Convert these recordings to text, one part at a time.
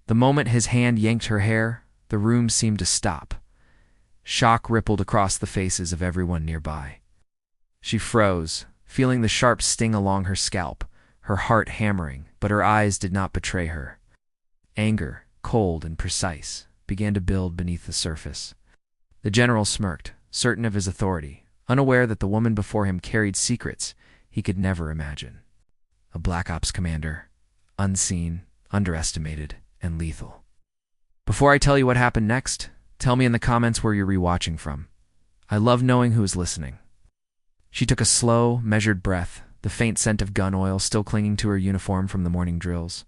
The moment his hand yanked her hair, the room seemed to stop. Shock rippled across the faces of everyone nearby. She froze, feeling the sharp sting along her scalp, her heart hammering, but her eyes did not betray her. Anger, cold and precise, began to build beneath the surface. The general smirked, certain of his authority, unaware that the woman before him carried secrets he could never imagine. A Black Ops commander, unseen, underestimated, and lethal. Before I tell you what happened next, tell me in the comments where you're rewatching from. I love knowing who is listening. She took a slow, measured breath, the faint scent of gun oil still clinging to her uniform from the morning drills.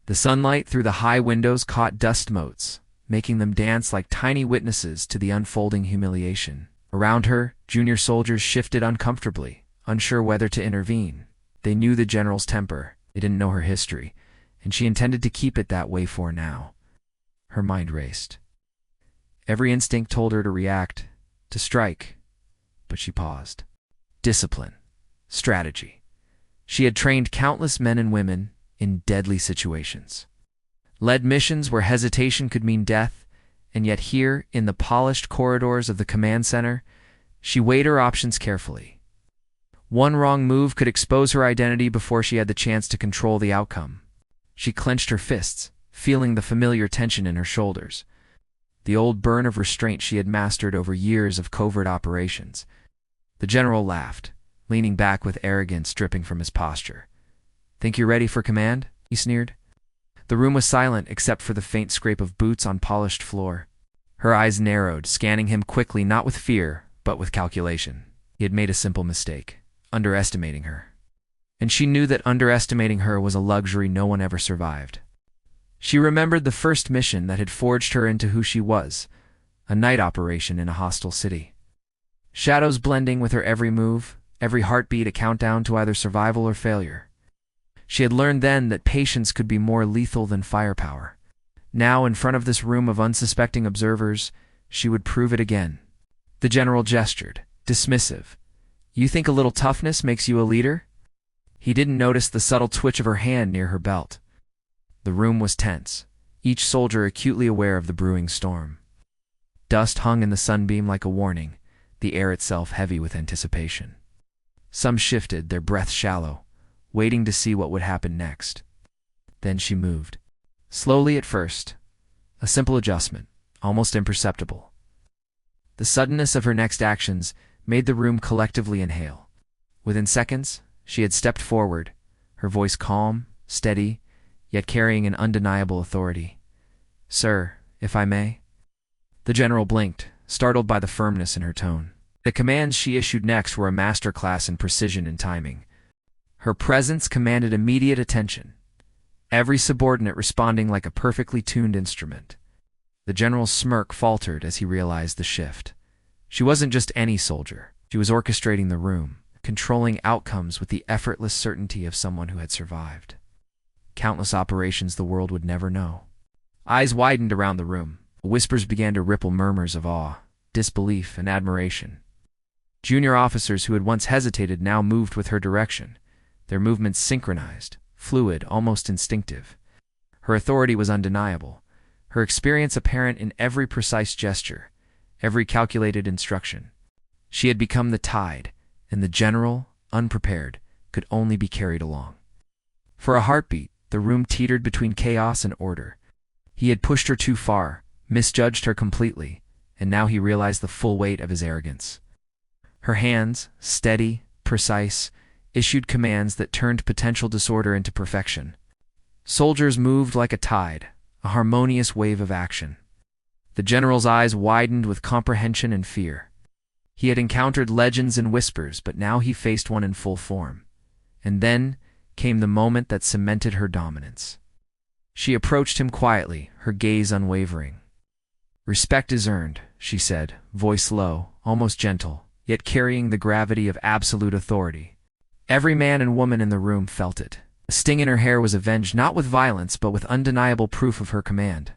The sunlight through the high windows caught dust motes, making them dance like tiny witnesses to the unfolding humiliation. Around her, junior soldiers shifted uncomfortably, unsure whether to intervene. They knew the general's temper, they didn't know her history, and she intended to keep it that way for now. Her mind raced. Every instinct told her to react, to strike, but she paused. Discipline. Strategy. She had trained countless men and women in deadly situations. Led missions where hesitation could mean death, and yet here, in the polished corridors of the command center, she weighed her options carefully. One wrong move could expose her identity before she had the chance to control the outcome. She clenched her fists, feeling the familiar tension in her shoulders. The old burn of restraint she had mastered over years of covert operations. The general laughed, leaning back with arrogance dripping from his posture. "Think you're ready for command?" he sneered. The room was silent except for the faint scrape of boots on polished floor. Her eyes narrowed, scanning him quickly, not with fear, but with calculation. He had made a simple mistake, underestimating her. And she knew that underestimating her was a luxury no one ever survived. She remembered the first mission that had forged her into who she was, a night operation in a hostile city. Shadows blending with her every move, every heartbeat a countdown to either survival or failure. She had learned then that patience could be more lethal than firepower. Now, in front of this room of unsuspecting observers, she would prove it again. The general gestured, dismissive. "You think a little toughness makes you a leader?" He didn't notice the subtle twitch of her hand near her belt. The room was tense, each soldier acutely aware of the brewing storm. Dust hung in the sunbeam like a warning, the air itself heavy with anticipation. Some shifted, their breath shallow, waiting to see what would happen next. Then she moved. Slowly at first, a simple adjustment, almost imperceptible. The suddenness of her next actions made the room collectively inhale. Within seconds, she had stepped forward, her voice calm, steady, yet carrying an undeniable authority. "Sir, if I may?" The general blinked, startled by the firmness in her tone. The commands she issued next were a masterclass in precision and timing. Her presence commanded immediate attention, every subordinate responding like a perfectly tuned instrument. The general's smirk faltered as he realized the shift. She wasn't just any soldier. She was orchestrating the room, controlling outcomes with the effortless certainty of someone who had survived countless operations the world would never know. Eyes widened around the room. Whispers began to ripple, murmurs of awe, disbelief, and admiration. Junior officers who had once hesitated now moved with her direction, their movements synchronized, fluid, almost instinctive. Her authority was undeniable, her experience apparent in every precise gesture, every calculated instruction. She had become the tide, and the general, unprepared, could only be carried along. For a heartbeat, the room teetered between chaos and order. He had pushed her too far, misjudged her completely, and now he realized the full weight of his arrogance. Her hands, steady, precise, issued commands that turned potential disorder into perfection. Soldiers moved like a tide, a harmonious wave of action. The general's eyes widened with comprehension and fear. He had encountered legends and whispers, but now he faced one in full form. And then came the moment that cemented her dominance. She approached him quietly, her gaze unwavering. "Respect is earned," she said, voice low, almost gentle, yet carrying the gravity of absolute authority. Every man and woman in the room felt it. The sting in her hair was avenged not with violence but with undeniable proof of her command.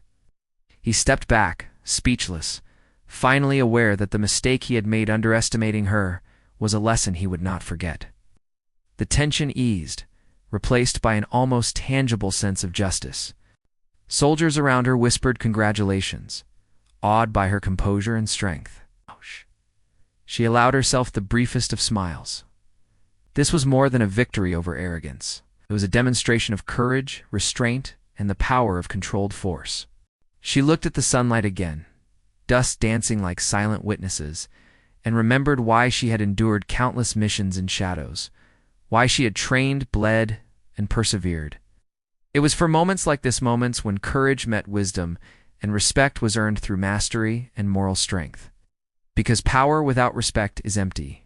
He stepped back, speechless, finally aware that the mistake he had made underestimating her was a lesson he would not forget. The tension eased, replaced by an almost tangible sense of justice. Soldiers around her whispered congratulations, awed by her composure and strength. She allowed herself the briefest of smiles. This was more than a victory over arrogance. It was a demonstration of courage, restraint, and the power of controlled force. She looked at the sunlight again, dust dancing like silent witnesses, and remembered why she had endured countless missions in shadows, why she had trained, bled, and persevered. It was for moments like this, moments when courage met wisdom and respect was earned through mastery and moral strength. Because power without respect is empty.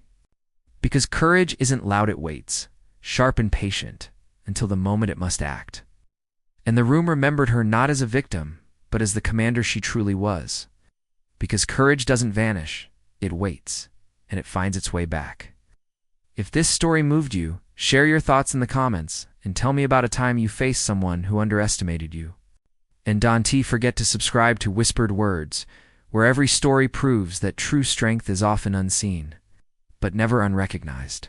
Because courage isn't loud, it waits, sharp and patient, until the moment it must act. And the room remembered her not as a victim, but as the commander she truly was. Because courage doesn't vanish, it waits, and it finds its way back. If this story moved you, share your thoughts in the comments, and tell me about a time you faced someone who underestimated you. And don't forget to subscribe to Whispered Words, where every story proves that true strength is often unseen, but never unrecognized.